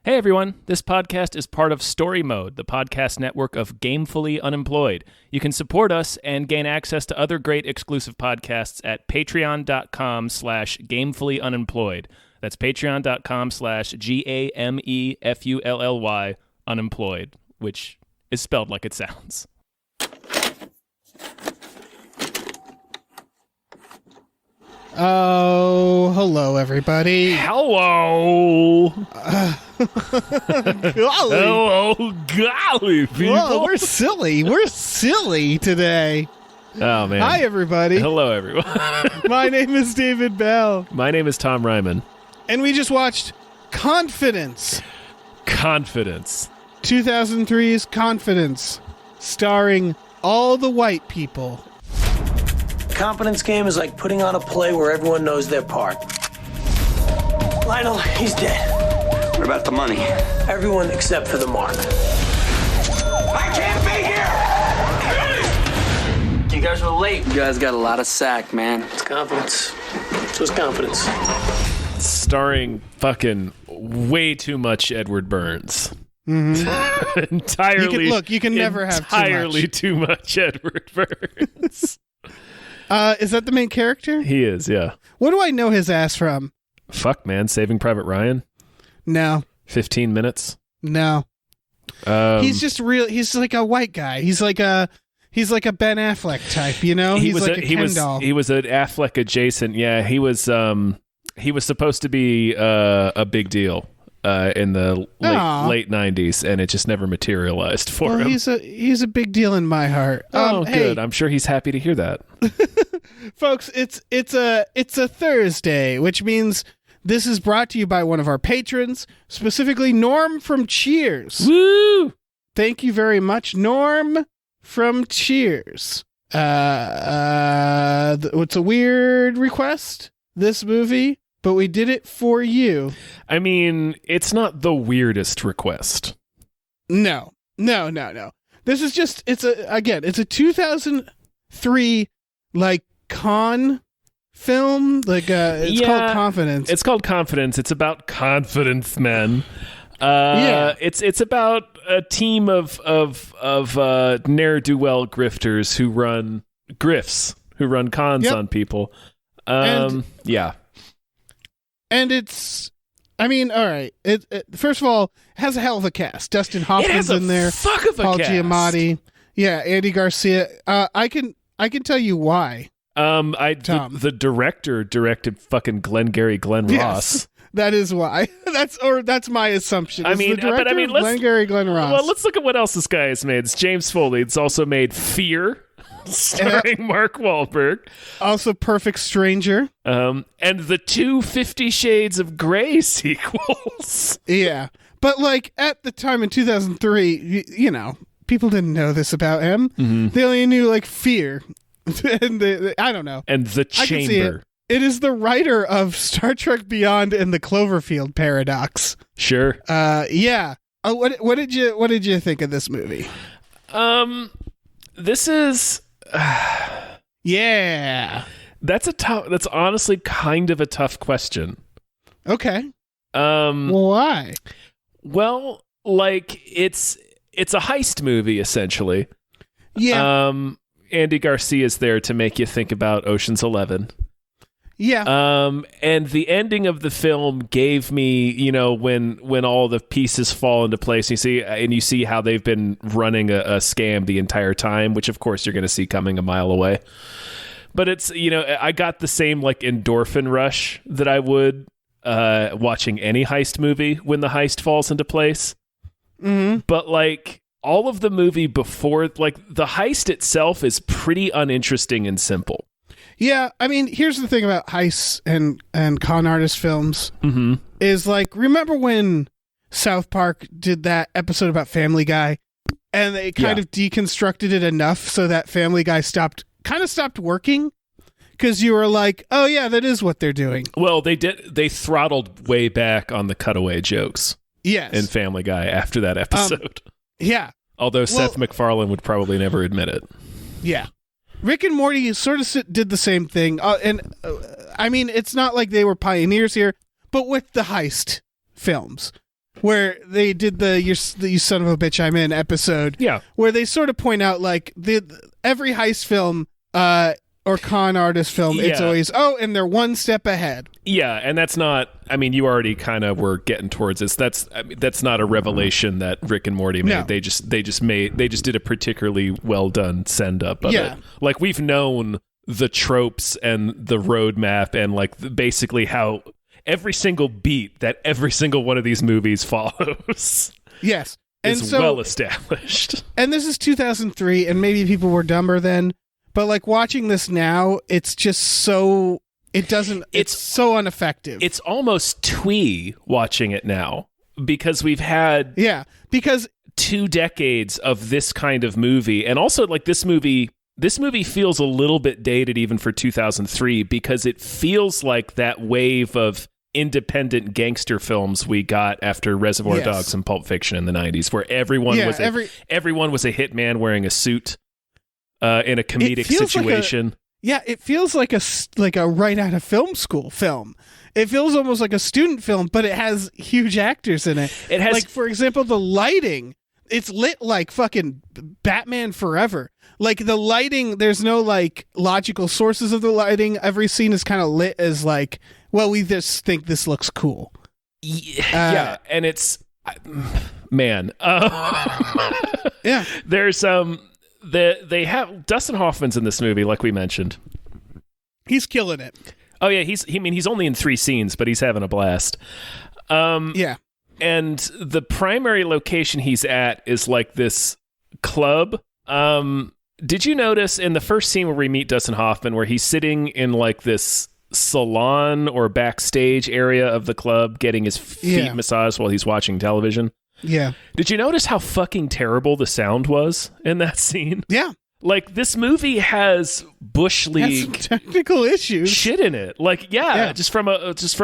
Hey everyone, this podcast is part of Story Mode, the podcast network of Gamefully Unemployed. You can support us and gain access to other great exclusive podcasts at patreon.com/gamefullyunemployed. That's patreon.com/GAMEFULLY unemployed, which is spelled like it sounds. Oh, hello, everybody. Hello! Golly. Hello, golly, people! Whoa, we're silly today. Oh, man. Hi, everybody. Hello, everyone. My name is David Bell. My name is Tom Ryman. And we just watched Confidence. 2003's Confidence, starring all the white people. Confidence game is like putting on a play where everyone knows their part. Lionel, he's dead. What about the money? Everyone except for the mark. I can't be here! You guys were late. You guys got a lot of sack, man. It's confidence. So it's confidence. Starring fucking way too much Edward Burns. Mm-hmm. You can never have too much Edward Burns. Is that the main character? He is, yeah. What do I know his ass from? Fuck, man. Saving Private Ryan? No. 15 Minutes? No. He's just real. He's like a white guy. He's like a Ben Affleck type, you know? He's like a Ken doll. He was an Affleck adjacent. Yeah, he was supposed to be a big deal in the late 90s, and it just never materialized for him. He's a big deal in my heart. Good. Hey, I'm sure he's happy to hear that. folks, it's a Thursday, which means this is brought to you by one of our patrons, specifically Norm from Cheers. Woo! Thank you very much, Norm from Cheers. It's a weird request, this movie, but we did it for you. I mean, it's not the weirdest request. No. This is just, it's a 2003, like, con film. Like, it's called Confidence. It's called Confidence. It's about confidence men. Yeah. It's about a team of ne'er-do-well grifters who run cons on people. Yeah. And it's, I mean, all right. It first of all, it has a hell of a cast. Dustin Hoffman's in there. Fuck of a Paul cast. Giamatti. Yeah, Andy Garcia. I can tell you why. Tom. The director directed fucking Glenn Ross. That is why. That's my assumption. I mean, Glenn Ross. Well, let's look at what else this guy has made. It's James Foley. It's also made Fear, starring Mark Wahlberg. Also Perfect Stranger. And the 2 50 Shades of Grey sequels. Yeah. But like at the time in 2003, you know, people didn't know this about him. Mm-hmm. They only knew like Fear. And I don't know. And The Chamber. It is the writer of Star Trek Beyond and the Cloverfield Paradox. Sure. Yeah. What did you think of this movie? This is yeah. That's honestly kind of a tough question. Okay. Why? Well, like it's a heist movie essentially. Yeah. Andy Garcia's there to make you think about Ocean's 11. Yeah. And the ending of the film gave me, you know, when all the pieces fall into place, you see how they've been running a scam the entire time, which of course you're going to see coming a mile away. But it's, you know, I got the same like endorphin rush that I would watching any heist movie when the heist falls into place. Mm-hmm. But like all of the movie before, like the heist itself is pretty uninteresting and simple. Yeah, I mean, here's the thing about heists and con artist films is like, remember when South Park did that episode about Family Guy, and they kind of deconstructed it enough so that Family Guy stopped working because you were like, oh yeah, that is what they're doing. Well, they throttled way back on the cutaway jokes. Yes, in Family Guy after that episode. Yeah, although Seth MacFarlane would probably never admit it. Yeah. Rick and Morty sort of did the same thing. I mean, it's not like they were pioneers here, but with the heist films. where they did the "You son of a bitch, I'm in" episode. Yeah, where they sort of point out like every heist film or con artist film, it's always and they're one step ahead. Yeah, and that's not. I mean, you already kind of were getting towards this. That's not a revelation that Rick and Morty made. No. They just did a particularly well done send up of it. Like, we've known the tropes and the roadmap and like basically how every single beat that every single one of these movies follows. Yes, is well established. And this is 2003, and maybe people were dumber then. But like watching this now, it's just so it's so ineffective. It's almost twee watching it now because we've had because 2 decades of this kind of movie, and also like this movie feels a little bit dated even for 2003 because it feels like that wave of independent gangster films we got after Reservoir Dogs and Pulp Fiction in the 90s, where everyone was a hitman wearing a suit. In a comedic situation. It feels like a right out of film school film. It feels almost like a student film, but it has huge actors in it. It has, like, for example, the lighting. It's lit like fucking Batman Forever. Like the lighting, there's no like logical sources of the lighting. Every scene is kind of lit as like, well, we just think this looks cool. Yeah, and it's man. Yeah, there's They have Dustin Hoffman's in this movie, like we mentioned. He's killing it. Oh yeah, he's only in 3 scenes, but he's having a blast. Yeah. And the primary location he's at is like this club. Did you notice in the first scene where we meet Dustin Hoffman, where he's sitting in like this salon or backstage area of the club, getting his feet massaged while he's watching television? Yeah. Did you notice how fucking terrible the sound was in that scene? Yeah. Like, this movie has Bush League technical issues shit in it. Like, just from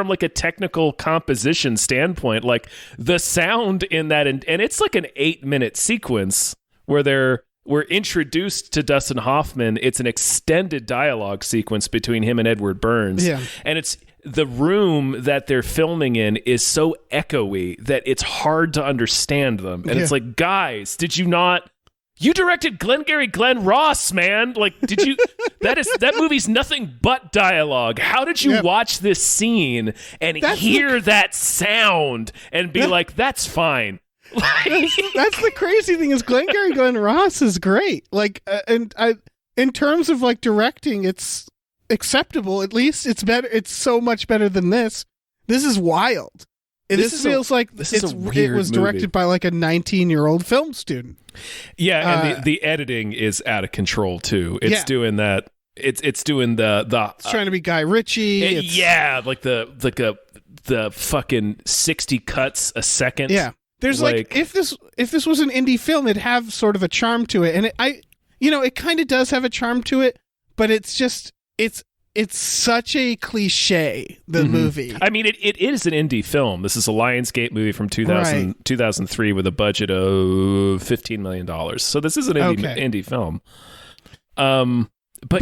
like a technical composition standpoint, like the sound in that, and it's like an 8-minute sequence where we're introduced to Dustin Hoffman. It's an extended dialogue sequence between him and Edward Burns. Yeah. And it's the room that they're filming in is so echoey that it's hard to understand them. And it's like, guys, did you not? You directed Glenn Ross, man. Like, did you? That movie's nothing but dialogue. How did you watch this scene and hear that sound and be like, that's fine? That's the crazy thing is Glenn Ross is great. Like, in terms of like directing, it's acceptable. At least it's better. It's so much better than this. This is wild. This feels like it was directed by like a 19-year-old film student. Yeah, and the editing is out of control too. It's doing that. It's doing the. It's trying to be Guy Ritchie. Like the fucking 60 cuts a second. Yeah, there's like if this was an indie film, it'd have sort of a charm to it, and it kind of does have a charm to it, but it's just it's such a cliche, the movie. I mean, it is an indie film. This is a Lionsgate movie from 2003 with a budget of $15 million. So this is an indie film. But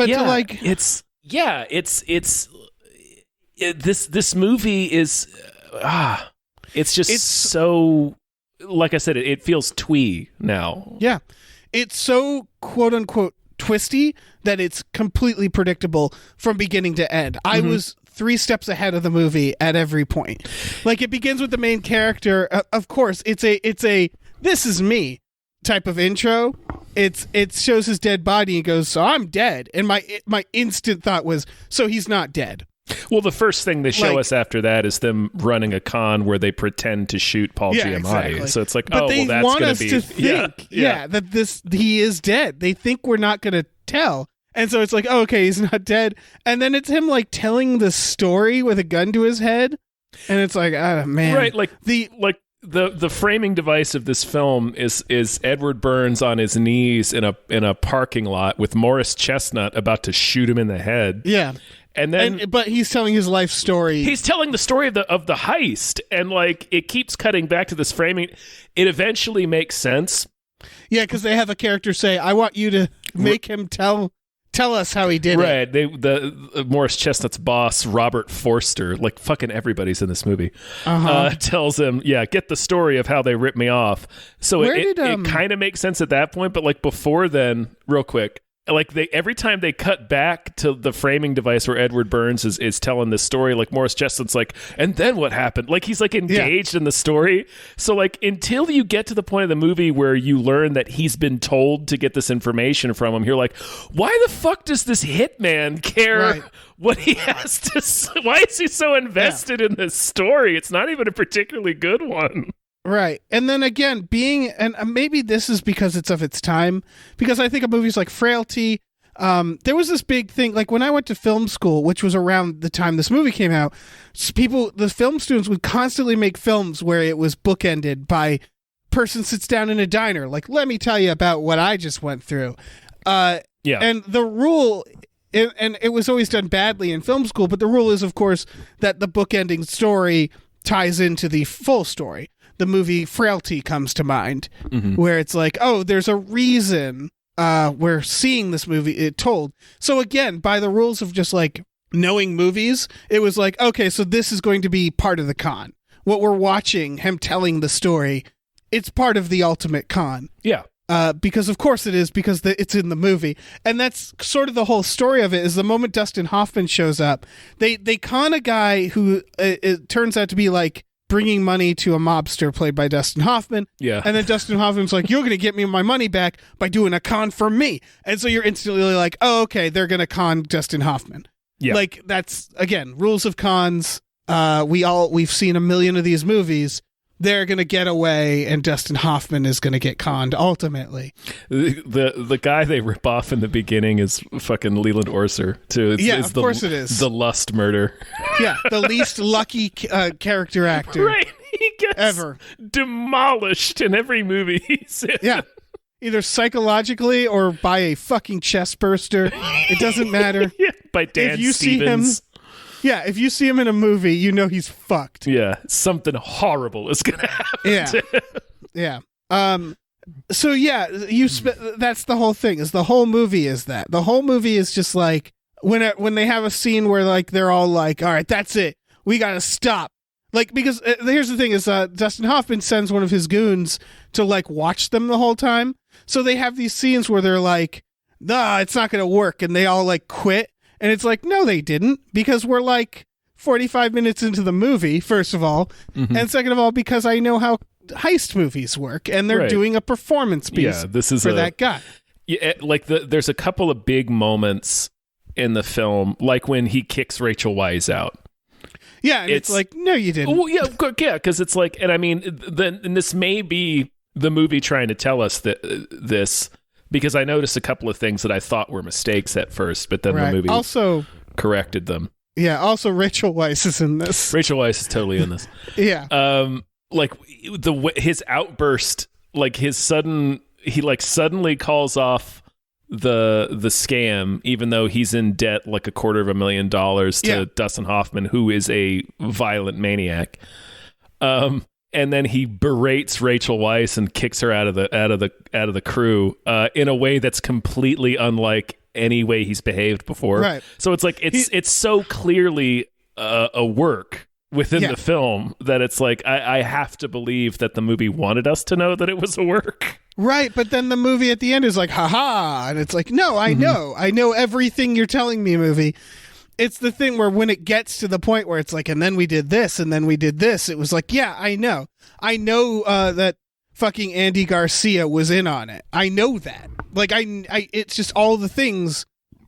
this movie is it's so, like I said, it feels twee now. Yeah. It's so quote unquote twisty that it's completely predictable from beginning to end. I was 3 steps ahead of the movie at every point. Like, it begins with the main character. Of course, it's a this is me type of intro. It shows his dead body and goes, so I'm dead. And my instant thought was, so he's not dead. Well, the first thing they show us after that is them running a con where they pretend to shoot Paul Giamatti. Exactly. So it's like, but that's going to be... to think, that he is dead. They think we're not going to tell. And so it's like, oh, okay, he's not dead. And then it's him, like, telling the story with a gun to his head. And it's like, oh, man. Right, the framing device of this film is Edward Burns on his knees in a parking lot with Morris Chestnut about to shoot him in the head. Yeah. But he's telling his life story. He's telling the story of the heist, and like it keeps cutting back to this framing. It eventually makes sense. Yeah, because they have a character say, "I want you to make him tell Tell us how he did right. The Morris Chestnut's boss, Robert Forster, like fucking everybody's in this movie, tells him, get the story of how they ripped me off. So it kind of makes sense at that point, but like before then, real quick, like every time they cut back to the framing device where Edward Burns is telling this story, like Morris Chestnut's like, and then what happened? Like he's like engaged in the story. So like until you get to the point of the movie where you learn that he's been told to get this information from him, you're like, why the fuck does this hitman care what he has to say? Why is he so invested in this story? It's not even a particularly good one. Right. And then again, and maybe this is because it's of its time, because I think of movies like Frailty. There was this big thing, like when I went to film school, which was around the time this movie came out, the film students would constantly make films where it was bookended by person sits down in a diner. Like, let me tell you about what I just went through. And the rule, and it was always done badly in film school, but the rule is, of course, that the bookending story ties into the full story. The movie Frailty comes to mind, where it's like, oh, there's a reason we're seeing this movie told. So again, by the rules of just like knowing movies, it was like, okay, so this is going to be part of the con. What we're watching, him telling the story, it's part of the ultimate con. Yeah. Because of course it is, because it's in the movie. And that's sort of the whole story of it, is the moment Dustin Hoffman shows up, they con a guy who it turns out to be like bringing money to a mobster played by Dustin Hoffman. Yeah. And then Dustin Hoffman's like, you're going to get me my money back by doing a con for me. And so you're instantly like, oh, okay, they're going to con Dustin Hoffman. Yeah. Like, that's, again, rules of cons. We've seen a million of these movies. They're going to get away, and Dustin Hoffman is going to get conned ultimately. The guy they rip off in the beginning is fucking Leland Orser, too. Of course it is. The Lust murder. Yeah, the least lucky character actor He gets ever demolished in every movie he's in. Yeah. Either psychologically or by a fucking chest burster. It doesn't matter. By Dan Stevens. If you see him in a movie, you know he's fucked. Yeah, something horrible is going to happen. Yeah. So that's the whole thing. Is the whole movie is that. The whole movie is just like when they have a scene where like they're all like, all right, that's it. We got to stop. Like, because here's the thing is Dustin Hoffman sends one of his goons to like watch them the whole time. So they have these scenes where they're like, nah, it's not going to work. And they all like quit. And it's like, no, they didn't, because we're like 45 minutes into the movie, first of all. Mm-hmm. And second of all, because I know how heist movies work, and they're doing a performance piece for that guy. Yeah, like there's a couple of big moments in the film, like when he kicks Rachel Weisz out. Yeah, and it's like, no, you didn't. Well, yeah, because it's like, and I mean, and this may be the movie trying to tell us this, because I noticed a couple of things that I thought were mistakes at first, but then the movie also corrected them. Yeah, also Rachel Weisz is in this. Rachel Weisz is totally in this. Yeah. Like his outburst, like he suddenly calls off the scam, even though he's in debt like $250,000 to Dustin Hoffman, who is a violent maniac. And then he berates Rachel Weisz and kicks her out of the crew in a way that's completely unlike any way he's behaved before. Right. So it's like it's so clearly a work within the film that it's like I have to believe that the movie wanted us to know that it was a work. Right, but then the movie at the end is like, haha, and it's like, no, I know everything you're telling me, movie. It's the thing where when it gets to the point where it's like, and then we did this, and then we did this, it was like, yeah, I know that fucking Andy Garcia was in on it. I know that. Like, it's just all the things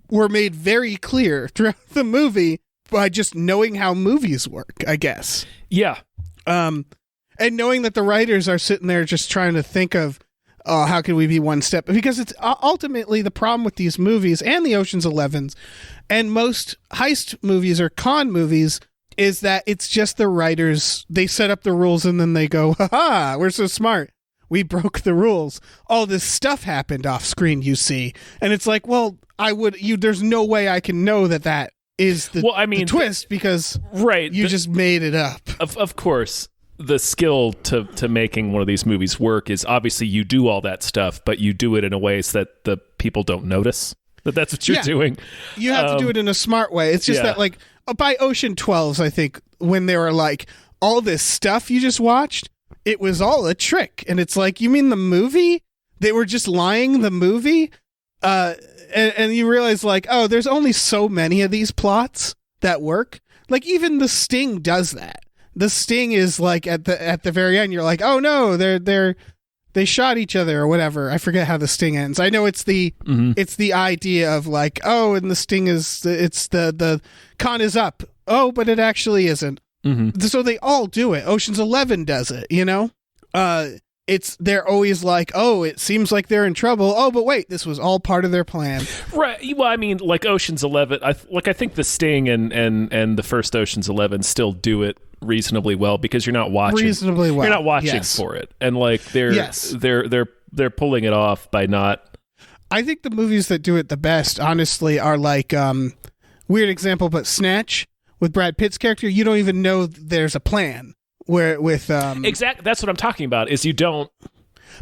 were made very clear throughout the movie by just knowing how movies work, I guess. Yeah. And knowing that the writers are sitting there just trying to think of, oh, how can we be one step? Because it's ultimately the problem with these movies and the Ocean's 11s and most heist movies or con movies is that it's just the writers. They set up the rules and then they go, ha, we're so smart. We broke the rules. All this stuff happened off screen, you see. And it's like, well, there's no way I can know that is the twist because you just made it up. Of course. The skill to making one of these movies work is obviously you do all that stuff, but you do it in a way so that the people don't notice. But that's what you're doing. You have to do it in a smart way. It's just that, like, by Ocean 12's, I think, when they were like, all this stuff you just watched, it was all a trick. And it's like, you mean the movie? They were just lying the movie? And you realize, like, oh, there's only so many of these plots that work. Like, even The Sting does that. The Sting is, like, at the very end, you're like, oh, no, they shot each other or whatever. I forget how The Sting ends. I know it's the idea of, like, oh, and The Sting is, it's the con is up. Oh, but it actually isn't. Mm-hmm. So they all do it. Ocean's 11 does it, you know? They're always like, oh, it seems like they're in trouble. Oh, but wait, this was all part of their plan. Right. Well, I mean, like Ocean's 11, I think The Sting and the first Ocean's 11 still do it reasonably well because you're not watching. Reasonably well. You're not watching for it. And like they're pulling it off by not. I think the movies that do it the best, honestly, are like weird example, but Snatch with Brad Pitt's character, you don't even know there's a plan. Where with exactly, that's what I'm talking about. Is you don't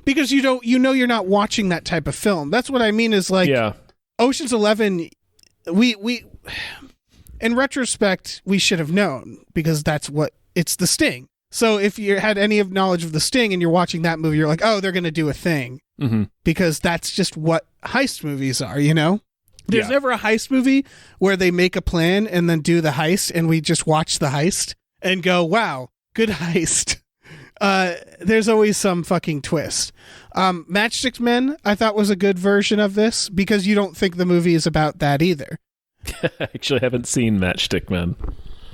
because you're not watching that type of film. That's what I mean. Is like Ocean's 11. We in retrospect we should have known because it's The Sting. So if you had any of knowledge of The Sting and you're watching that movie, you're like, oh, they're gonna do a thing because that's just what heist movies are. You know, there's never a heist movie where they make a plan and then do the heist, and we just watch the heist and go, wow. Good heist. There's always some fucking twist. Matchstick Men, I thought was a good version of this because you don't think the movie is about that either. I actually haven't seen Matchstick Men.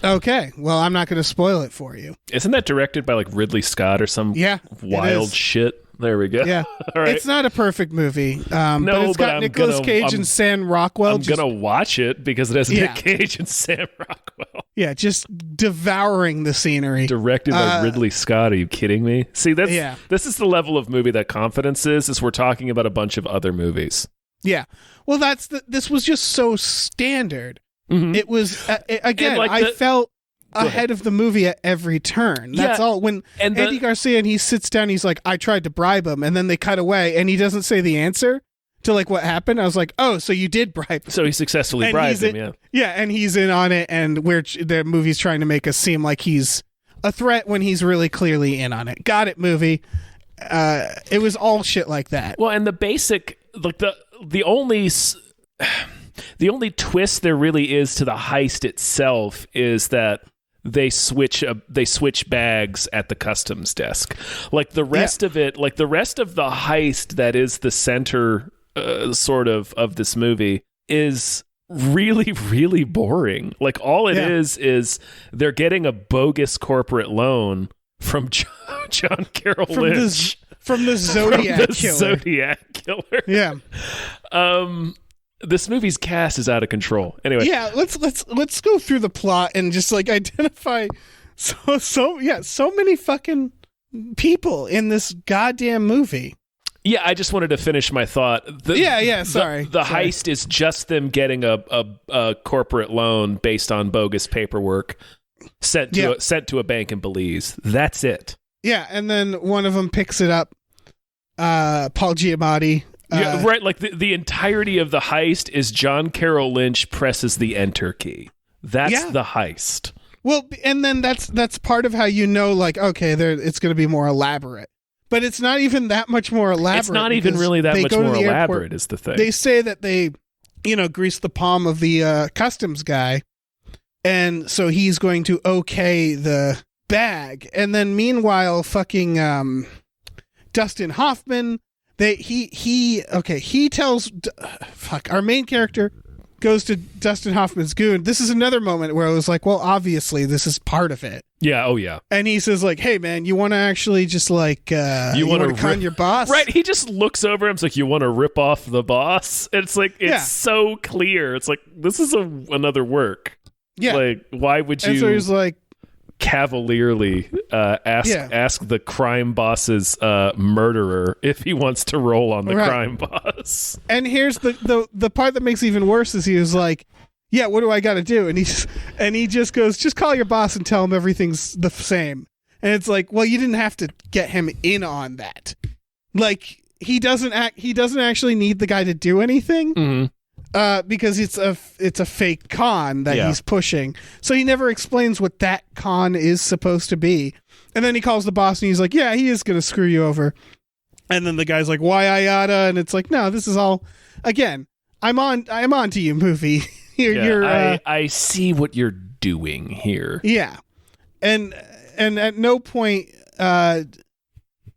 Okay, well, I'm not going to spoil it for you. Isn't that directed by like Ridley Scott or some wild shit? There we go. Yeah. All right. It's not a perfect movie, but it's got Nicolas Cage and Sam Rockwell. I'm going to watch it because it has Nick Cage and Sam Rockwell. Yeah, just devouring the scenery. Directed by Ridley Scott. Are you kidding me? See, this is the level of movie that Confidence is we're talking about a bunch of other movies. Yeah. Well, this was just so standard. Mm-hmm. It was, again, like I felt ahead of the movie at every turn. That's all. When Andy Garcia and he sits down, he's like, I tried to bribe him, and then they cut away, and he doesn't say the answer to like what happened. I was like, oh, so you did bribe him. So he successfully bribed him, Yeah, and he's in on it, and the movie's trying to make us seem like he's a threat when he's really clearly in on it. Got it, movie. It was all shit like that. Well, and the basic, like the only twist there really is to the heist itself is that they switch bags at the customs desk. Like the rest of it, like the rest of the heist that is the center sort of this movie is really, really boring. Like all it is they're getting a bogus corporate loan from John Carroll Lynch. From the Zodiac killer. Zodiac killer. Yeah. This movie's cast is out of control. Anyway. Yeah, let's go through the plot and just like identify so many fucking people in this goddamn movie. Yeah, I just wanted to finish my thought. Sorry. The heist is just them getting a corporate loan based on bogus paperwork sent to a bank in Belize. That's it. Yeah, and then one of them picks it up. Paul Giamatti. Yeah, right. Like the entirety of the heist is John Carroll Lynch presses the enter key. That's the heist. Well, and then that's part of how you know, like, okay, it's going to be more elaborate. But it's not even that much more elaborate. It's not even really that much more elaborate is the thing. They say that they, grease the palm of the customs guy. And so he's going to okay the bag. And then meanwhile, fucking Dustin Hoffman... He tells our main character goes to Dustin Hoffman's goon. This is another moment where I was like, well, obviously this is part of it. Yeah. Oh yeah. And he says like, hey man, you want to actually just like, you want to con your boss? Right. He just looks over him. It's like, you want to rip off the boss? And it's like, it's so clear. It's like, this is another work. Yeah. Like, why would you? And so he's like, cavalierly ask the crime boss's murderer if he wants to roll on the crime boss. And here's the part that makes it even worse is he was like, yeah, what do I got to do? And he just goes, just call your boss and tell him everything's the same. And it's like, well, you didn't have to get him in on that. Like he doesn't actually need the guy to do anything. Mm-hmm. because it's a fake con that he's pushing. So he never explains what that con is supposed to be. And then he calls the boss and he's like, yeah, he is going to screw you over. And then the guy's like, why Ayada? And it's like, no, this is all, again, I'm on to you, movie. I see what you're doing here. Yeah. And at no point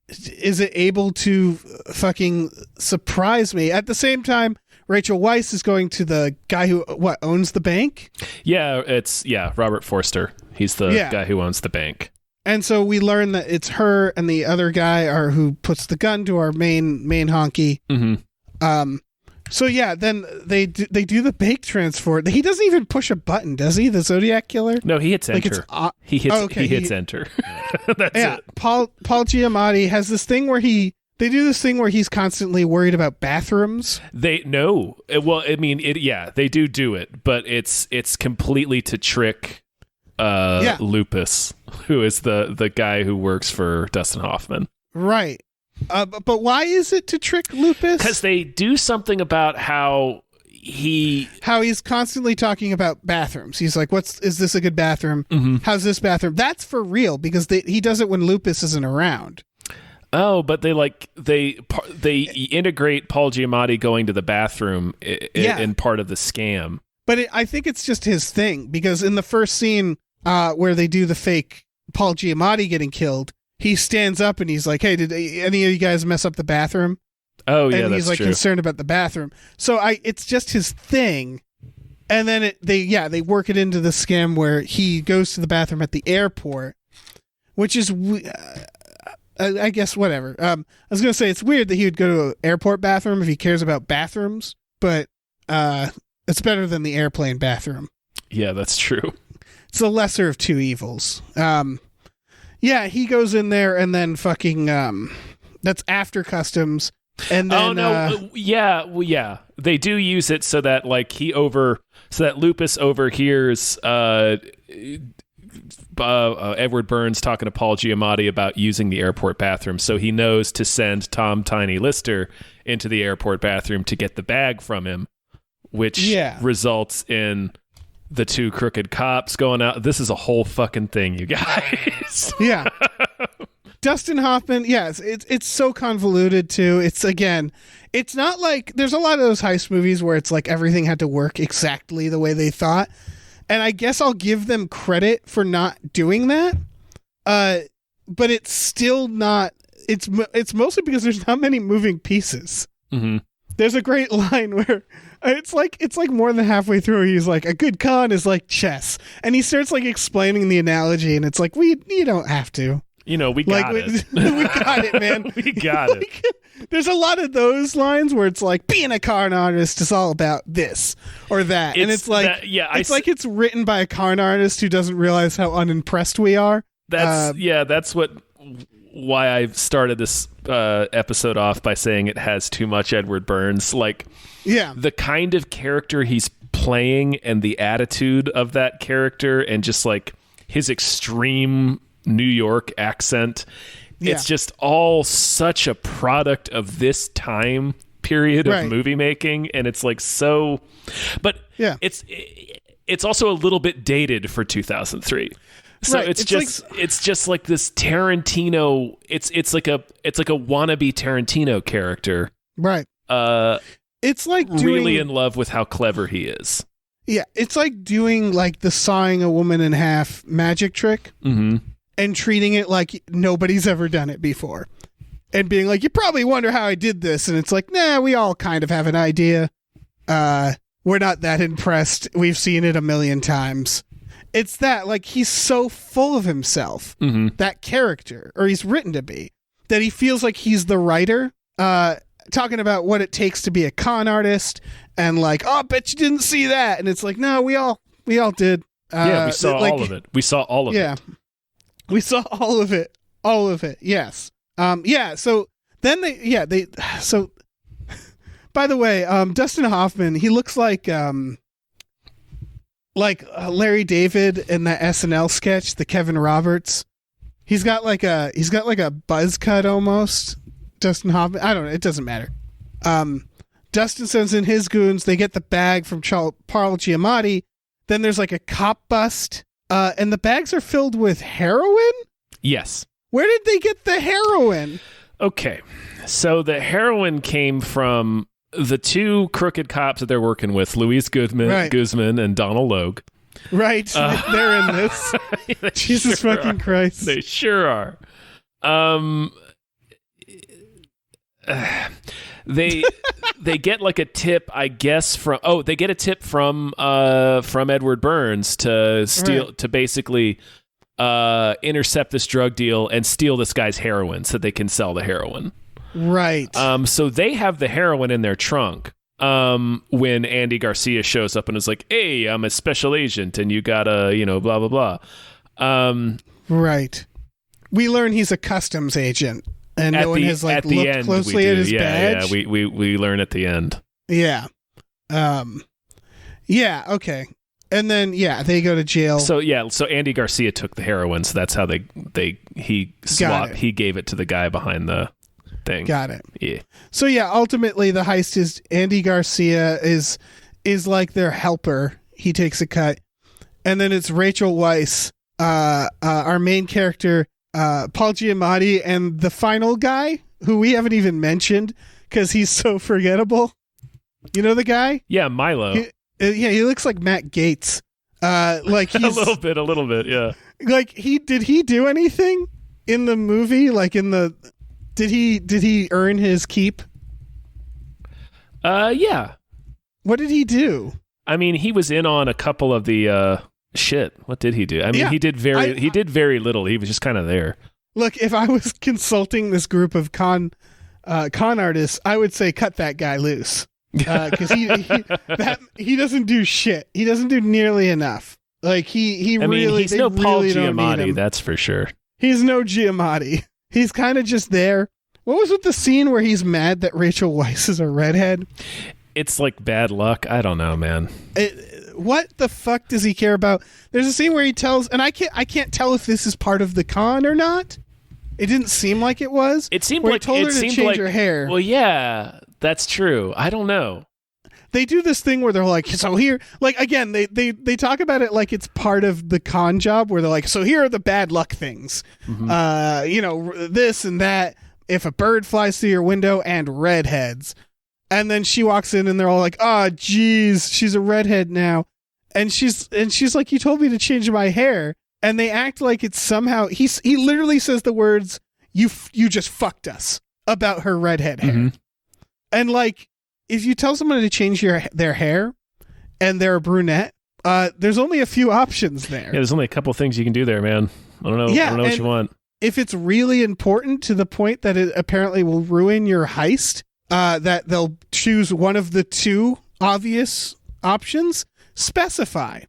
is it able to fucking surprise me. At the same time, Rachel Weisz is going to the guy who owns the bank. Yeah, it's Robert Forster. He's the guy who owns the bank. And so we learn that it's her and the other guy who puts the gun to our main honky. Mm-hmm. So yeah, then they do the bank transfer. He doesn't even push a button, does he? The Zodiac killer? No, he hits enter. He hits enter. That's it. Paul Giamatti has this thing where they do this thing where he's constantly worried about bathrooms. They do it, but it's completely to trick Lupus, who is the guy who works for Dustin Hoffman. Right. But why is it to trick Lupus? Because they do something about how he's constantly talking about bathrooms. He's like, is this a good bathroom? Mm-hmm. How's this bathroom? That's for real because he does it when Lupus isn't around. Oh, but they integrate Paul Giamatti going to the bathroom in part of the scam. But I think it's just his thing because in the first scene where they do the fake Paul Giamatti getting killed, he stands up and he's like, hey, did any of you guys mess up the bathroom? Oh, yeah, and he's like true. Concerned about the bathroom. So it's just his thing. And then they work it into the scam where he goes to the bathroom at the airport, which is, I guess, whatever. I was going to say it's weird that he would go to an airport bathroom if he cares about bathrooms, but it's better than the airplane bathroom. Yeah, that's true. It's the lesser of two evils. Yeah, he goes in there and then fucking that's after customs. And then they do use it so that so that Lupus overhears Edward Burns talking to Paul Giamatti about using the airport bathroom, so he knows to send Tom Tiny Lister into the airport bathroom to get the bag from him, which results in the two crooked cops going out. This is a whole fucking thing, you guys. Yeah. Dustin Hoffman, yes, it's so convoluted too. It's not like there's a lot of those heist movies where it's like everything had to work exactly the way they thought. And I guess I'll give them credit for not doing that. But it's still not, it's mostly because there's not many moving pieces. Mm-hmm. There's a great line where it's like more than halfway through. He's like, a good con is like chess. And he starts like explaining the analogy and it's like, you don't have to. We got it. We got it, man. We got it. There's a lot of those lines where it's like being a con artist is all about this or that. And it's like, like it's written by a con artist who doesn't realize how unimpressed we are. That's why I started this episode off by saying it has too much Edward Burns. The kind of character he's playing and the attitude of that character and just like his extreme New York accent. It's just all such a product of this time period of movie making, and it's like so. But it's also a little bit dated for 2003. So it's just like this Tarantino. It's like a wannabe Tarantino character, right? It's like really in love with how clever he is. Yeah, it's like doing like the sawing a woman in half magic trick. Mm-hmm. And treating it like nobody's ever done it before. And being like, you probably wonder how I did this. And it's like, nah, we all kind of have an idea. We're not that impressed. We've seen it a million times. It's that, like, he's so full of himself, that character, or he's written to be, that he feels like he's the writer, talking about what it takes to be a con artist. And like, oh, I bet you didn't see that. And it's like, no, we all did. We saw all of it. We saw all of it. Yeah. We saw all of it. All of it. Yes. So then so by the way, Dustin Hoffman, he looks like Larry David in that SNL sketch, the Kevin Roberts. He's got like a buzz cut almost. Dustin Hoffman. I don't know. It doesn't matter. Dustin sends in his goons. They get the bag from Paul Giamatti. Then there's like a cop bust, and the bags are filled with heroin? Yes. Where did they get the heroin? Okay, so the heroin came from the two crooked cops that they're working with, Luis Guzman and Donald Logue. Right, they're in this. Jesus sure fucking are. Christ. They sure are. They get like a tip, I guess, from Edward Burns to steal to basically intercept this drug deal and steal this guy's heroin so they can sell the heroin. Right. So they have the heroin in their trunk. When Andy Garcia shows up and is like, "Hey, I'm a special agent, and you gotta, blah blah blah." Right. We learn he's a customs agent, and no one has looked closely at his badge. Yeah, we learn at the end. Yeah. Yeah. Okay. And then they go to jail. So Andy Garcia took the heroin, so that's how he gave it to the guy behind the thing. Got it. Yeah. So ultimately the heist is Andy Garcia is like their helper. He takes a cut. And then it's Rachel Weisz, our main character, Paul Giamatti, and the final guy who we haven't even mentioned because he's so forgettable. You know the guy? Yeah, Milo. He looks like Matt Gaetz. Like he's a little bit, yeah. Like did he do anything in the movie? Like did he earn his keep? Yeah. What did he do? I mean, he was in on a couple of the shit. What did he do? I mean, he did very little. He was just kind of there. Look, if I was consulting this group of con artists, I would say cut that guy loose. Because he doesn't do shit. He doesn't do nearly enough. Like he's no Paul really Giamatti, that's for sure. He's no Giamatti. He's kind of just there. What was with the scene where he's mad that Rachel Weisz is a redhead? It's like bad luck. I don't know, man. What the fuck does he care about? There's a scene where he tells, and I can't tell if this is part of the con or not. It didn't seem like it was. It seemed where like he told her to change her hair. Well, yeah, that's true. I don't know. They do this thing where they're like, so here, like, again, they talk about it like it's part of the con job, where they're like, so here are the bad luck things. Mm-hmm. This and that. If a bird flies through your window, and redheads. And then she walks in and they're all like, oh, geez, she's a redhead now. And she's like, you told me to change my hair. And they act like it's somehow, he literally says the words, you just fucked us, about her redhead hair. Mm-hmm. And like, if you tell someone to change their hair and they're a brunette, there's only a few options there. Yeah, there's only a couple things you can do there, man. I don't know. Yeah, I don't know what you want. If it's really important to the point that it apparently will ruin your heist, that they'll choose one of the two obvious options, specify.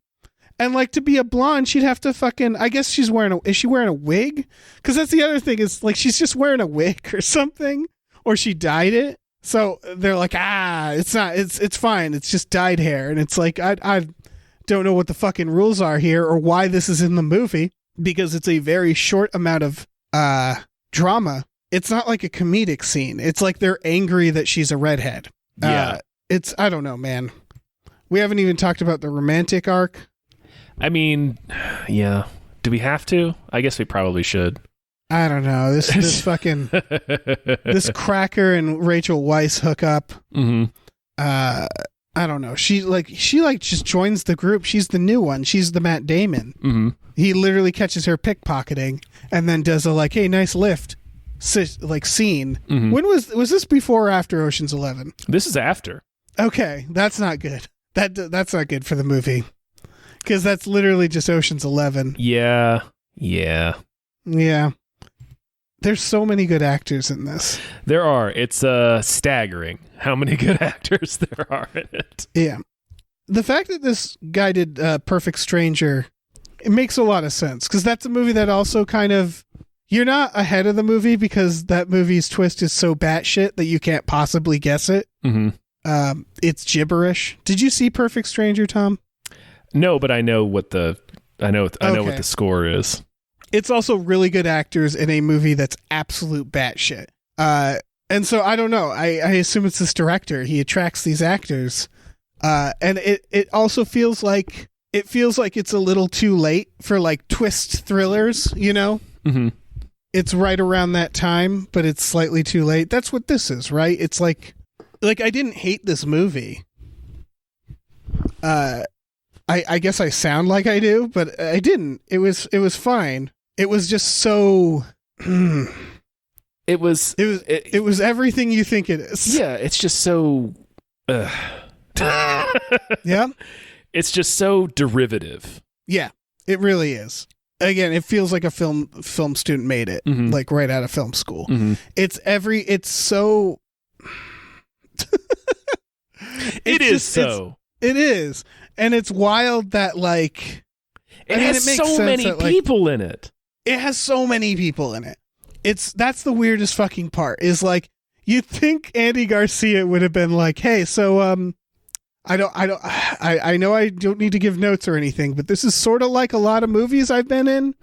And like, to be a blonde, she'd have to fucking, I guess is she wearing a wig? Because that's the other thing, is like, she's wearing a wig or something, or she dyed it. So they're like, it's not, it's fine. It's just dyed hair. And it's like, I don't know what the fucking rules are here or why this is in the movie, because it's a very short amount of drama. It's not like a comedic scene. It's like they're angry that she's a redhead. Yeah. I don't know, man. We haven't even talked about the romantic arc. I mean, yeah. Do we have to? I guess we probably should. I don't know. This fucking this cracker and Rachel Weisz hook up. Mm-hmm. I don't know. She just joins the group. She's the new one. She's the Matt Damon. Mm-hmm. He literally catches her pickpocketing and then does a like, hey, nice lift, scene. Mm-hmm. When was this before or after Ocean's 11? This is after. Okay, that's not good. That's not good for the movie, because that's literally just Ocean's 11. Yeah. There's so many good actors in this. There are. It's staggering how many good actors there are in it. Yeah. The fact that this guy did Perfect Stranger, it makes a lot of sense, because that's a movie that also kind of, you're not ahead of the movie because that movie's twist is so batshit that you can't possibly guess it. Mm-hmm. It's gibberish. Did you see Perfect Stranger, Tom? No, but I know what the score is. It's also really good actors in a movie that's absolute batshit. And so I don't know. I assume it's this director. He attracts these actors. And it also feels like it's a little too late for like twist thrillers, you know? Mm-hmm. It's right around that time, but it's slightly too late. That's what this is, right? It's like I didn't hate this movie. I guess I sound like I do, but I didn't. It was fine. It was just so It was everything you think it is. Yeah, it's just so Yeah. It's just so derivative. Yeah, it really is. Again, it feels like a film student made it, like right out of film school. Mm-hmm. It's so It is. And it's wild that like it has so many people in it. It has so many people in it. That's the weirdest fucking part is like you'd think Andy Garcia would have been like, "Hey, so I know I don't need to give notes or anything, but this is sort of like a lot of movies I've been in."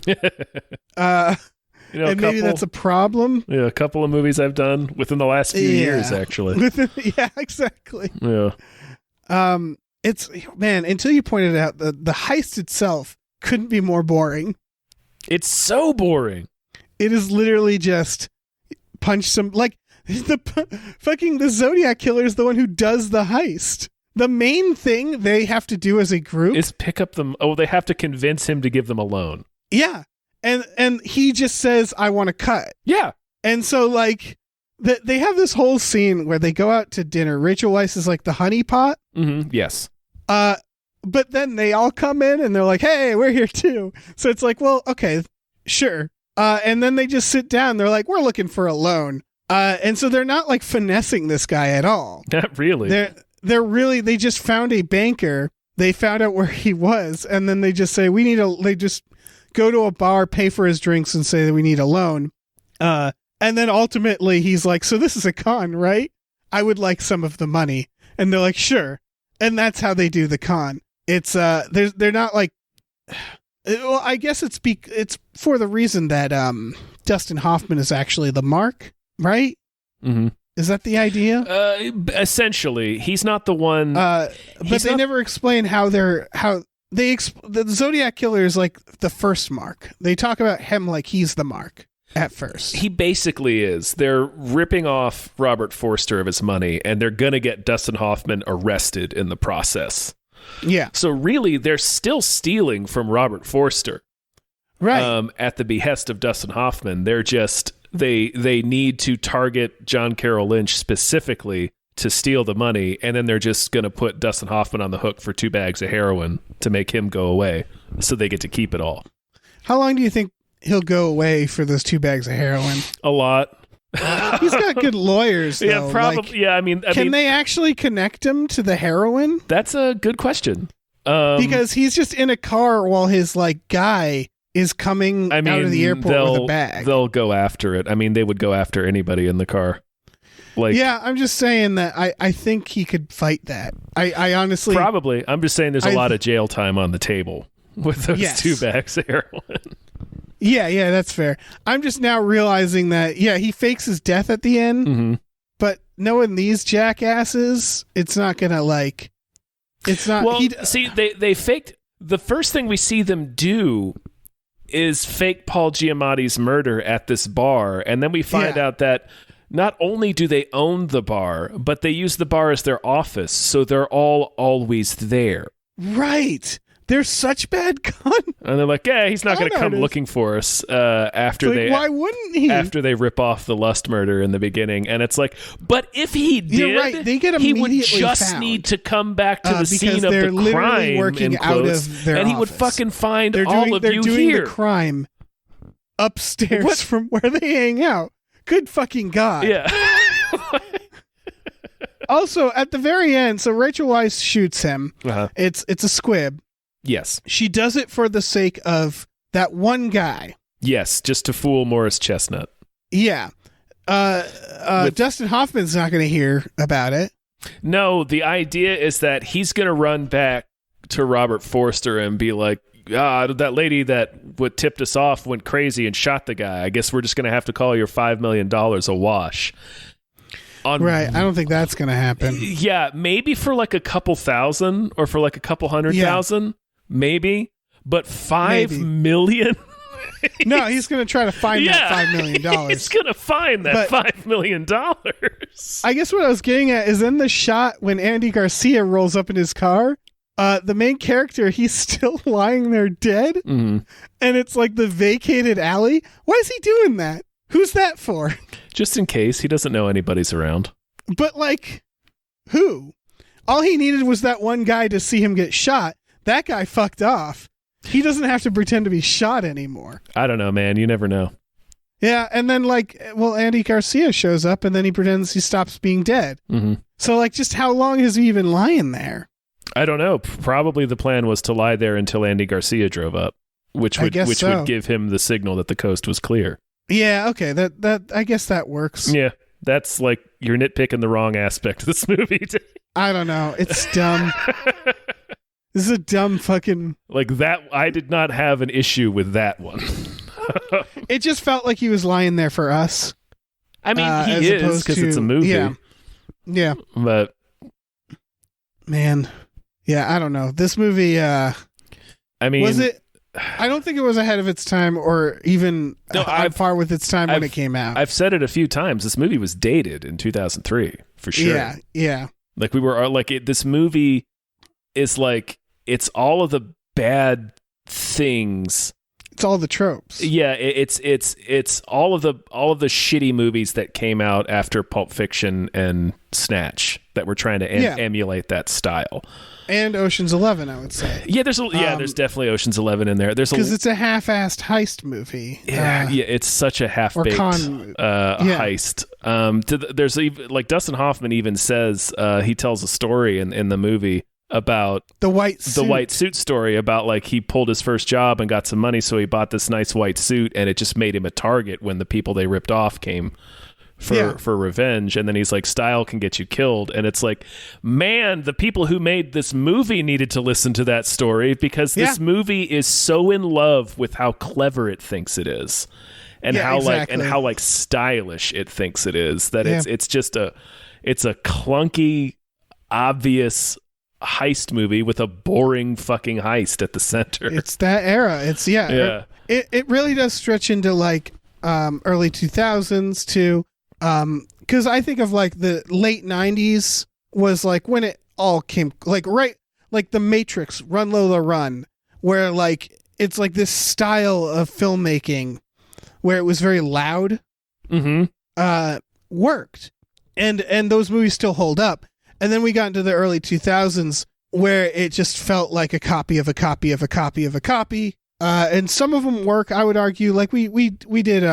And maybe that's a problem. Yeah, a couple of movies I've done within the last few years, actually. Yeah, exactly. Yeah. It's until you pointed out the heist itself couldn't be more boring. It's so boring. It is literally just punch some like the Zodiac killer is the one who does the heist. The main thing they have to do as a group is pick up them. Oh, they have to convince him to give them a loan. Yeah. And he just says, I want to cut. Yeah. And so like they have this whole scene where they go out to dinner. Rachel Weisz is like the honeypot. Mm-hmm. Yes. But then they all come in and they're like, hey, we're here too. So it's like, well, okay, sure. And then they just sit down. They're like, we're looking for a loan. And so they're not like finessing this guy at all. Not really. They just found a banker. They found out where he was. And then they just say, they just go to a bar, pay for his drinks and say that we need a loan. And then ultimately he's like, so this is a con, right? I would like some of the money. And they're like, sure. And that's how they do the con. It's they're not like, well, I guess it's for the reason that Dustin Hoffman is actually the mark, right? Mm-hmm. Is that the idea? Essentially, he's not the one. But they never explain the Zodiac killer is like the first mark. They talk about him like he's the mark at first. He basically is. They're ripping off Robert Forster of his money, and they're gonna get Dustin Hoffman arrested in the process. Yeah. So really, they're still stealing from Robert Forster, right? At the behest of Dustin Hoffman. They're just they need to target John Carroll Lynch specifically to steal the money, and then they're just going to put Dustin Hoffman on the hook for 2 bags of heroin to make him go away, so they get to keep it all. How long do you think he'll go away for those 2 bags of heroin? A lot. He's got good lawyers, though. Yeah, probably. Like, yeah, I mean, can they actually connect him to the heroin? That's a good question. Because he's just in a car while his like guy is coming out of the airport with a bag. They'll go after it. I mean, they would go after anybody in the car. Like, yeah, I'm just saying that I think he could fight that. I honestly probably. I'm just saying there's a lot of jail time on the table with those 2 bags of heroin. Yeah, that's fair. I'm just now realizing that, he fakes his death at the end, but knowing these jackasses, it's not going to, like, it's not... Well, see, they faked... The first thing we see them do is fake Paul Giamatti's murder at this bar, and then we find out that not only do they own the bar, but they use the bar as their office, so they're all always there. Right. They're such bad con. And they're like, yeah, he's not going to come looking for us why wouldn't he? After they rip off the Lust murder in the beginning. And it's like, but if he did, you're right. They get he would just need to come back to the scene of the crime working out of their and he office. would fucking find all of you you here. They're doing here. The crime upstairs from where they hang out. Good fucking God. Yeah. Also, at the very end, so Rachel Weisz shoots him. Uh-huh. It's a squib. Yes. She does it for the sake of that one guy. Yes, just to fool Morris Chestnut. Yeah. Dustin Hoffman's not going to hear about it. No, the idea is that he's going to run back to Robert Forster and be like, that lady that tipped us off went crazy and shot the guy. I guess we're just going to have to call your $5 million a wash. Right. I don't think that's going to happen. Yeah, maybe for like a couple thousand or for like a couple 100,000, maybe. But 5 million? No, he's going to try to find that $5 million. He's going to find that $5 million. I guess what I was getting at is in the shot when Andy Garcia rolls up in his car, the main character, he's still lying there dead. Mm-hmm. And it's like the vacated alley. Why is he doing that? Who's that for? Just in case. He doesn't know anybody's around. But like, who? All he needed was that one guy to see him get shot. That guy fucked off. He doesn't have to pretend to be shot anymore. I don't know, man. You never know. Yeah, and then Andy Garcia shows up and then he pretends he stops being dead. Mm-hmm. So like, just how long is he even lying there? I don't know. Probably the plan was to lie there until Andy Garcia drove up, which would give him the signal that the coast was clear. Yeah, okay. That I guess that works. Yeah, that's like you're nitpicking the wrong aspect of this movie. I don't know. It's dumb. This is a dumb fucking... Like that, I did not have an issue with that one. It just felt like he was lying there for us. I mean, he is, because it's a movie. Yeah. Yeah. But... Man. Yeah, I don't know. This movie, I mean... Was it... I don't think it was ahead of its time or even on par with its time when it came out. I've said it a few times. This movie was dated in 2003, for sure. Yeah, yeah. Like, we were... this movie is like... It's all of the bad things. It's all the tropes. Yeah, it's all of the shitty movies that came out after Pulp Fiction and Snatch that were trying to emulate that style. And Ocean's 11, I would say. Yeah, there's definitely Ocean's 11 in there. Because it's a half-assed heist movie. Yeah, it's such a half-baked heist. There's even, like, Dustin Hoffman even says he tells a story in the movie about the white suit story about like he pulled his first job and got some money, so he bought this nice white suit, and it just made him a target when the people they ripped off came for revenge. And then he's like, style can get you killed. And it's like, man, the people who made this movie needed to listen to that story, because this movie is so in love with how clever it thinks it is, and how like stylish it thinks it is, that it's just a clunky, obvious heist movie with a boring fucking heist at the center. It's that era. It really does stretch into like early 2000s too, because I think of like the late 90s was like when it all came, like right, like The Matrix, Run Lola Run, where like it's like this style of filmmaking where it was very loud, worked, and those movies still hold up. And then we got into the early 2000s where it just felt like a copy of a copy of a copy of a copy. And some of them work, I would argue. Like we did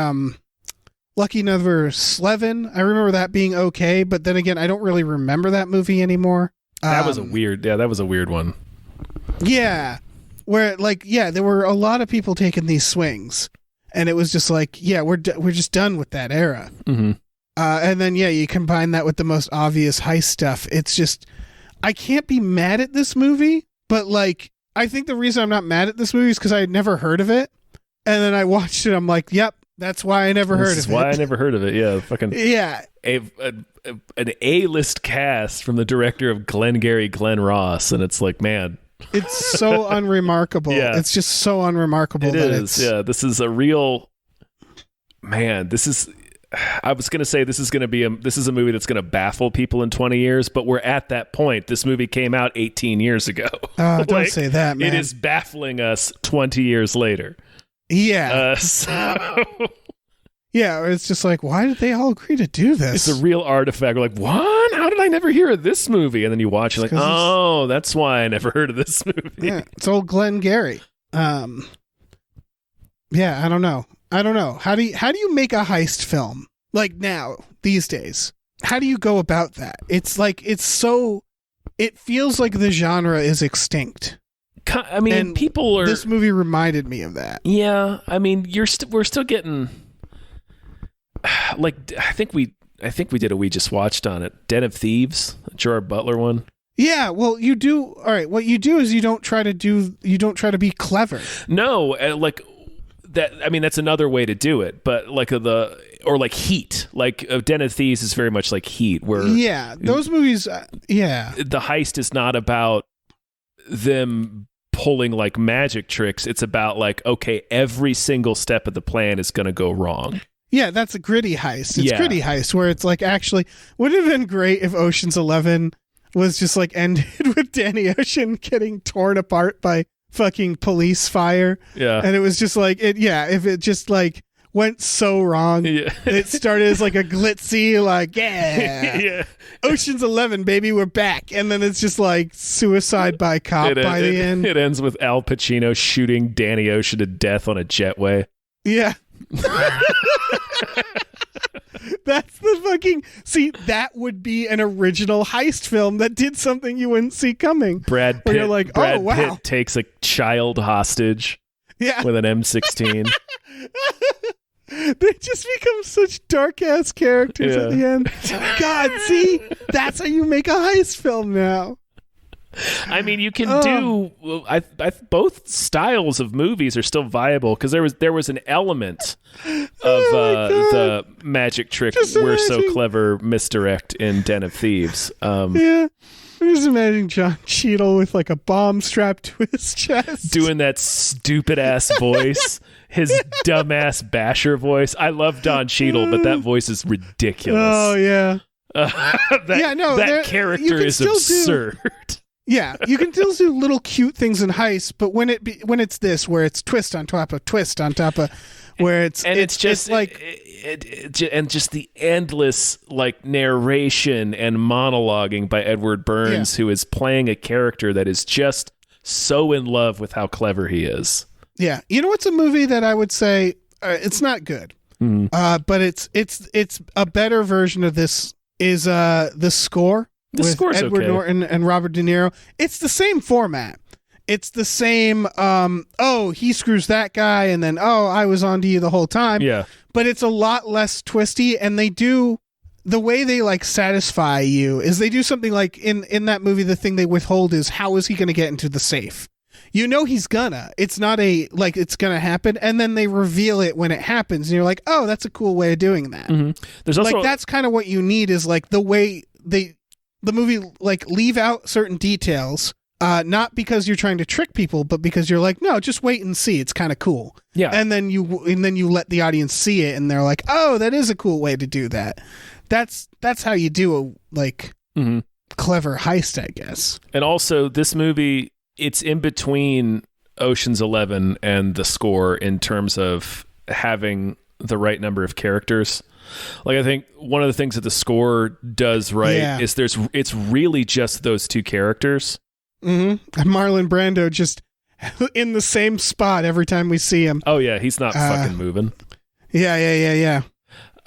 Lucky Number 11. I remember that being okay, but then again, I don't really remember that movie anymore. That was a weird one. Yeah. Where like, there were a lot of people taking these swings, and it was just like, we're just done with that era. Mm-hmm. And then, you combine that with the most obvious heist stuff. It's just, I can't be mad at this movie, but like, I think the reason I'm not mad at this movie is because I had never heard of it. And then I watched it. I'm like, yep, that's why I never heard of it. This is why I never heard of it. Yeah. Fucking. Yeah. An A-list cast from the director of Glengarry Glen Ross. And it's like, man. It's so unremarkable. Yeah. It's just so unremarkable. Yeah. This is a real, man, I was going to say this is a movie that's going to baffle people in 20 years, but we're at that point. This movie came out 18 years ago. Don't say that, man. It is baffling us 20 years later. Yeah. Yeah, it's just like, why did they all agree to do this? It's a real artifact. We're like, what? How did I never hear of this movie? And then you watch, you're like, oh, that's why I never heard of this movie. Yeah, it's old Glengarry. Yeah, I don't know. How do you make a heist film like now these days? How do you go about that? It's like it feels like the genre is extinct. I mean, and people are. This movie reminded me of that. Yeah, I mean, we're still getting. Like, I think we did a We Just Watched on it. Den of Thieves, Gerard Butler one. Yeah, well, you do. All right, what you do is you don't try to be clever. No, like. That, I mean, that's another way to do it, but like or like Heat. Like Den of Thieves is very much like Heat, where those movies. The heist is not about them pulling like magic tricks. It's about like, okay, every single step of the plan is going to go wrong. Yeah, that's a gritty heist. It's gritty heist where it's like, actually, would it have been great if Ocean's 11 was just like ended with Danny Ocean getting torn apart by fucking police fire. Yeah. And it was just like, if it just like went so wrong. Yeah. It started as like a glitzy, like, yeah. Ocean's 11, baby, we're back. And then it's just like suicide by cop by the end. It ends with Al Pacino shooting Danny Ocean to death on a jetway. Yeah. That's the fucking... See, that would be an original heist film that did something you wouldn't see coming. Brad Pitt, you're like, Brad Pitt takes a child hostage with an M16. They just become such dark-ass characters at the end. God, see? That's how you make a heist film now. I mean, you can do... both styles of movies are still viable, because there was an element of the magic trick "We're so clever" misdirect in Den of Thieves. Yeah. I'm just imagining John Cheadle with like a bomb strapped to his chest. Doing that stupid-ass voice. His dumbass basher voice. I love Don Cheadle, but that voice is ridiculous. Oh, yeah. That character is absurd. Yeah, you can still do little cute things in heist, but when it's this, where it's twist on top of twist on top of, where it's just like, and just the endless like narration and monologuing by Edward Burns, who is playing a character that is just so in love with how clever he is. Yeah, you know what's a movie that I would say it's not good, but it's a better version of this is The Score. The with Score's Edward okay. Norton and Robert De Niro. It's the same format. It's the same, he screws that guy, and then, I was on to you the whole time. Yeah. But it's a lot less twisty, and they do, the way they, like, satisfy you is they do something like, in that movie, the thing they withhold is, how is he going to get into the safe? You know he's gonna. It's not it's gonna happen, and then they reveal it when it happens, and you're like, oh, that's a cool way of doing that. Mm-hmm. There's also... Like, that's kind of what you need, is, like, the way the movie like leave out certain details, not because you're trying to trick people, but because you're like, no, just wait and see. It's kind of cool. Yeah. And then you let the audience see it, and they're like, oh, that is a cool way to do that. That's how you do a clever heist, I guess. And also, this movie, it's in between Ocean's 11 and The Score in terms of having the right number of characters. Like, I think one of the things that The Score does right is it's really just those two characters. Mm-hmm. Marlon Brando just in the same spot every time we see him. Oh yeah, he's not fucking moving. Yeah.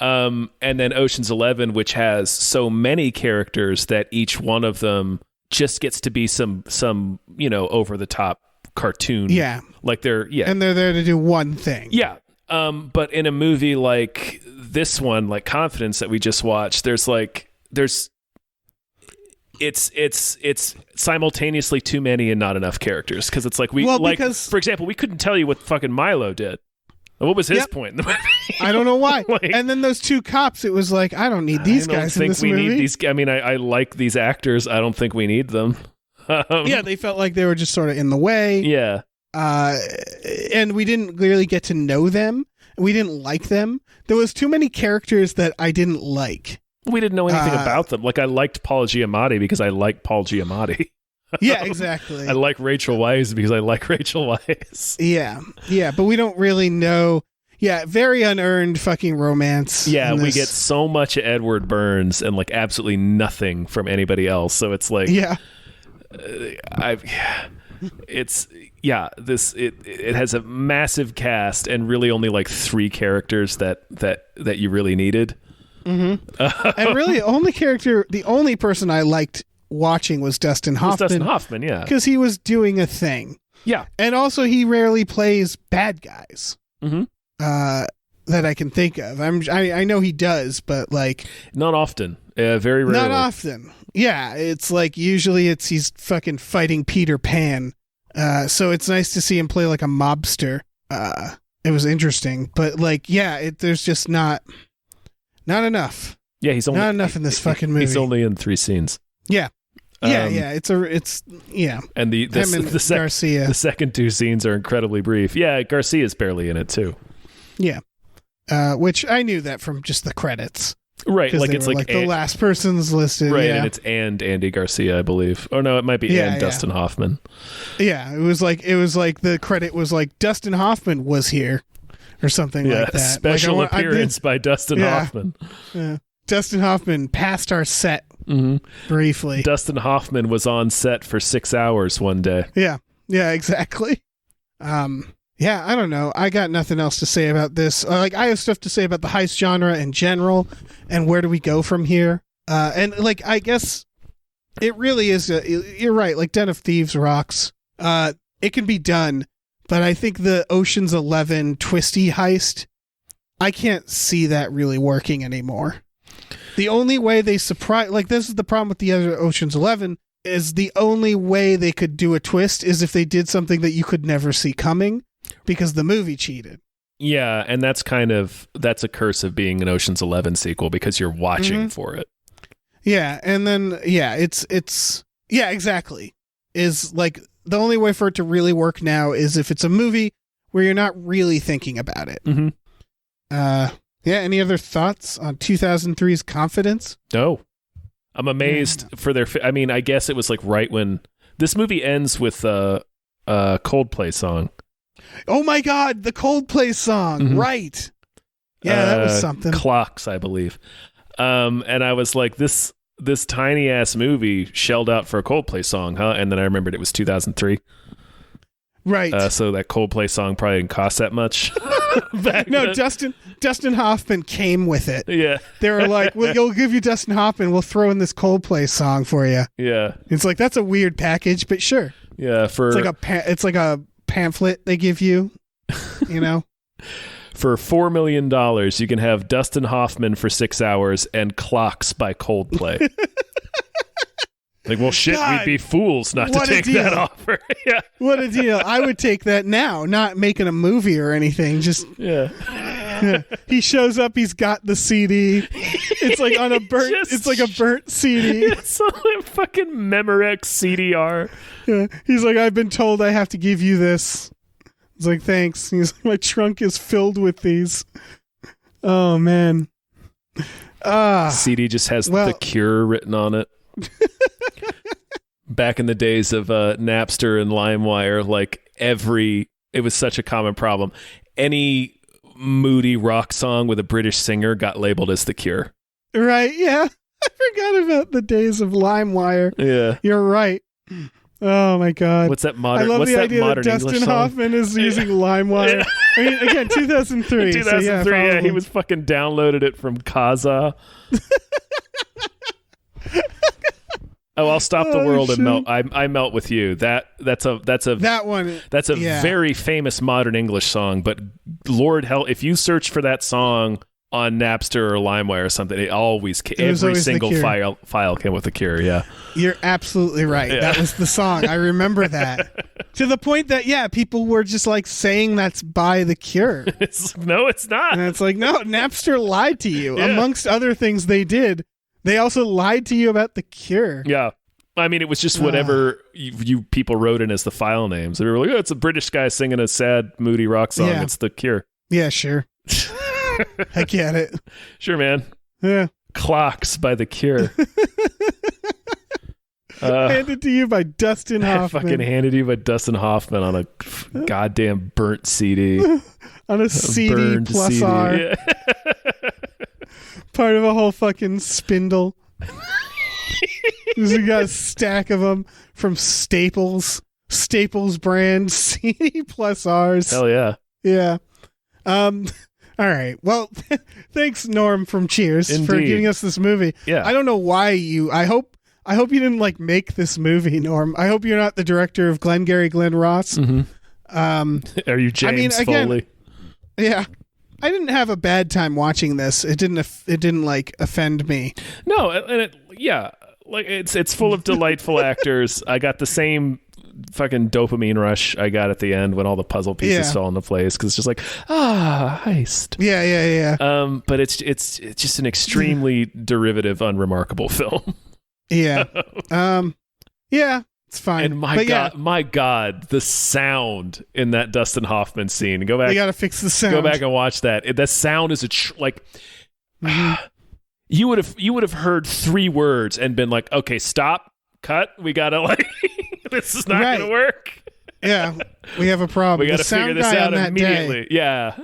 And then Ocean's 11, which has so many characters that each one of them just gets to be some over the top cartoon. Yeah, like and they're there to do one thing. Yeah. But in a movie like this one, like Confidence that we just watched, it's simultaneously too many and not enough characters, because it's like because, for example, we couldn't tell you what fucking Milo did. What was his point in the movie? I don't know why. And then those two cops, it was like, I don't need these guys in this movie. Need these. I mean, I like these actors. I don't think we need them. They felt like they were just sort of in the way. Yeah. And we didn't really get to know them. We didn't like them. There was too many characters that I didn't like. We didn't know anything about them. Like, I liked Paul Giamatti because I like Paul Giamatti. Yeah, exactly. I like Rachel Weisz because I like Rachel Weisz. Yeah, but we don't really know. Yeah, very unearned fucking romance. Yeah, we get so much of Edward Burns and like absolutely nothing from anybody else. So it's like, it has a massive cast and really only like 3 characters that you really needed. Mm-hmm. And really, the only person I liked watching was Dustin Hoffman. Yeah, because he was doing a thing. Yeah, and also he rarely plays bad guys. Mm-hmm. That I can think of. I know he does, but like not often. Very rarely. Not often. Yeah, it's like usually he's fucking fighting Peter Pan. So it's nice to see him play like a mobster. It was interesting, but like, there's just not. Not enough. Yeah, he's only not enough in this fucking movie. He's only in 3 scenes. Yeah. Yeah, it's And Garcia. The second 2 scenes are incredibly brief. Yeah, Garcia's barely in it too. Yeah. Which I knew that from just the credits. Right, like it's like the last person's listed. Right, yeah. and it's Andy Garcia, I believe. Oh no, it might be Dustin Hoffman. Yeah, it was like the credit was like Dustin Hoffman was here or something like that. Special appearance by Dustin Hoffman. Yeah. Dustin Hoffman passed our set briefly. Dustin Hoffman was on set for 6 hours one day. Yeah, exactly. Yeah, I don't know. I got nothing else to say about this. I have stuff to say about the heist genre in general, and where do we go from here? And I guess it really is. You're right. Like Den of Thieves rocks. It can be done, but I think the Ocean's 11 twisty heist, I can't see that really working anymore. The only way they surprise, this is the problem with the other Ocean's 11, is the only way they could do a twist is if they did something that you could never see coming because the movie cheated. Yeah, and that's a curse of being an Ocean's 11 sequel because you're watching for it. Yeah, and then it's exactly. Is like the only way for it to really work now is if it's a movie where you're not really thinking about it. Mm-hmm. Yeah, any other thoughts on 2003's Confidence? No. I'm amazed for their I guess it was like right when this movie ends with a Coldplay song. Oh my god, the Coldplay song. Right. Yeah, that was something. Clocks, I believe. And I was like, this tiny ass movie shelled out for a Coldplay song, huh? And then I remembered it was 2003. Right. So that Coldplay song probably didn't cost that much. No, Dustin Hoffman came with it. Yeah. They were like, well, we'll give you Dustin Hoffman. We'll throw in this Coldplay song for you. Yeah. It's like, that's a weird package, but sure. Yeah. It's like a pamphlet they give you, you know? For $4 million, you can have Dustin Hoffman for 6 hours and Clocks by Coldplay. Like, well, shit, God, we'd be fools not to take that offer. Yeah. What a deal. I would take that now, not making a movie or anything. Just, yeah. He shows up, he's got the CD. It's like on a burnt, it's like a burnt CD. It's on a fucking Memorex CDR. Yeah. He's like, I've been told I have to give you this. It's like, thanks. He's like, my trunk is filled with these. Oh, man. CD just has The Cure written on it. Back in the days of Napster and LimeWire, it was such a common problem. Any moody rock song with a British singer got labeled as The Cure. Right, yeah. I forgot about the days of LimeWire. Yeah. You're right. Oh my god. What's that modern? I love what's the that idea modern that Dustin Hoffman is using LimeWire. Yeah. I mean, again, 2003. 2003. So yeah, he was fucking downloaded it from Kazaa. Oh, I'll stop the world and melt. I melt with you. That's a very famous modern English song. But Lord hell, if you search for that song on Napster or LimeWire or something, every single file came with The Cure. Yeah, you're absolutely right. Yeah. That was the song. I remember that to the point that people were just like saying that's by The Cure. No, it's not. And it's like, no, Napster lied to you. Yeah. Amongst other things they did. They also lied to you about The Cure. Yeah. I mean, it was just whatever you people wrote in as the file names. They were like, oh, it's a British guy singing a sad, moody rock song. Yeah. It's The Cure. Yeah, sure. I get it. Sure, man. Yeah. Clocks by The Cure. Handed to you by Dustin Hoffman. Fucking handed to you by Dustin Hoffman on a goddamn burnt CD. On a CD plus CD. R. Yeah. Part of a whole fucking spindle. We got a stack of them from Staples brand CD plus R's. Hell yeah. Yeah. All right. Well, thanks, Norm from Cheers. Indeed. For giving us this movie. Yeah. I don't know why I hope you didn't make this movie, Norm. I hope you're not the director of Glengarry Glen Ross. Mm-hmm. Are you James Foley? Yeah. I didn't have a bad time watching this. It didn't offend me. No, and it's full of delightful actors. I got the same fucking dopamine rush I got at the end when all the puzzle pieces fell into place, because it's just like, heist. Yeah. But it's just an extremely derivative, unremarkable film. Yeah. Yeah, it's fine. And my God, the sound in that Dustin Hoffman scene. Go back. You got to fix the sound. Go back and watch that. That sound is you would have heard 3 words and been like, okay, stop, cut. We gotta this is not gonna work. Yeah, we have a problem. We gotta figure this out immediately. Yeah.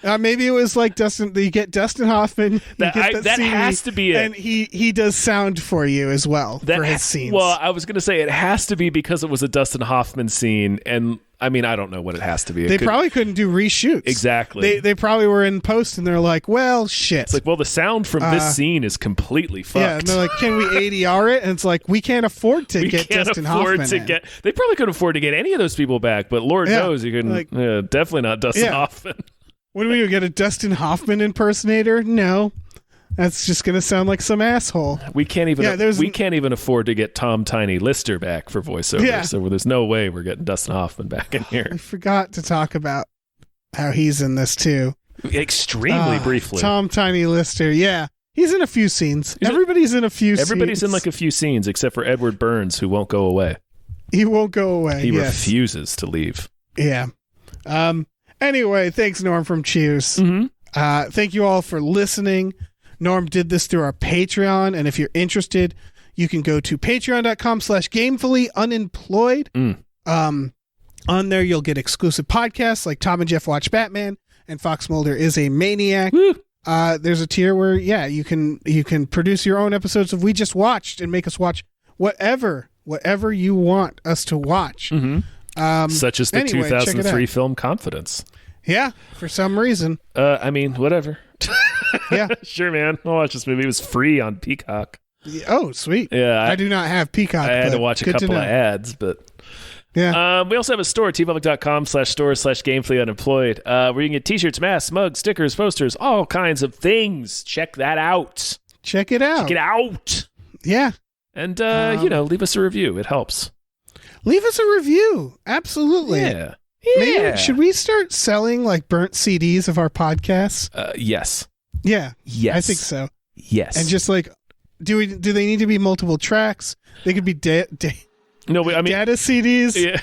Maybe it was like Dustin. You get Dustin Hoffman. That has to be it, and he does sound for you as well for his scenes. Well, I was gonna say it has to be because it was a Dustin Hoffman scene, and I mean I don't know what it has to be. They probably couldn't do reshoots. Exactly. They probably were in post, and they're like, well, shit. It's like, well, the sound from this scene is completely fucked. Yeah, and they're like, can we ADR it? And it's like, we can't afford to get Dustin Hoffman. They probably couldn't afford to get any of those people back, but Lord knows you can. Definitely not Dustin Hoffman. What do we do? Get a Dustin Hoffman impersonator? No, that's just going to sound like some asshole. We can't even afford to get Tom Tiny Lister back for voiceover. Yeah. So there's no way we're getting Dustin Hoffman back in here. I forgot to talk about how he's in this too. Extremely briefly. Tom Tiny Lister. Yeah, he's in a few scenes. Everybody's in a few scenes. Everybody's in like a few scenes except for Edward Burns, who won't go away. He won't go away. He refuses to leave. Yeah. Anyway, thanks, Norm from Cheers. Mm-hmm. Thank you all for listening. Norm did this through our Patreon, and if you're interested, you can go to patreon.com/gamefullyunemployed. On there, you'll get exclusive podcasts like Tom and Jeff Watch Batman and Fox Mulder is a Maniac. There's a tier where, you can produce your own episodes of We Just Watched and make us watch whatever you want us to watch. Mm-hmm. Such as the 2003 film Confidence. Yeah, for some reason. I mean, whatever. Yeah. Sure, man. I'll watch this movie. It was free on Peacock. Oh, sweet. Yeah. I do not have Peacock. I had to watch a couple of ads, but... Yeah. We also have a store, tpublic.com/store/gamefullyunemployed, where you can get t-shirts, masks, mugs, stickers, posters, all kinds of things. Check that out. Check it out. Check it out. Yeah. And, leave us a review. It helps. Leave us a review. Absolutely. Yeah. Maybe, should we start selling like burnt CDs of our podcasts? Yes. Yeah. Yes. I think so. Yes. And just like, do they need to be multiple tracks? They could be data CDs. Yeah.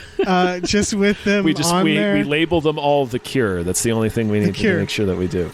Just with them on there. We label them all The Cure. That's the only thing we need to make sure that we do.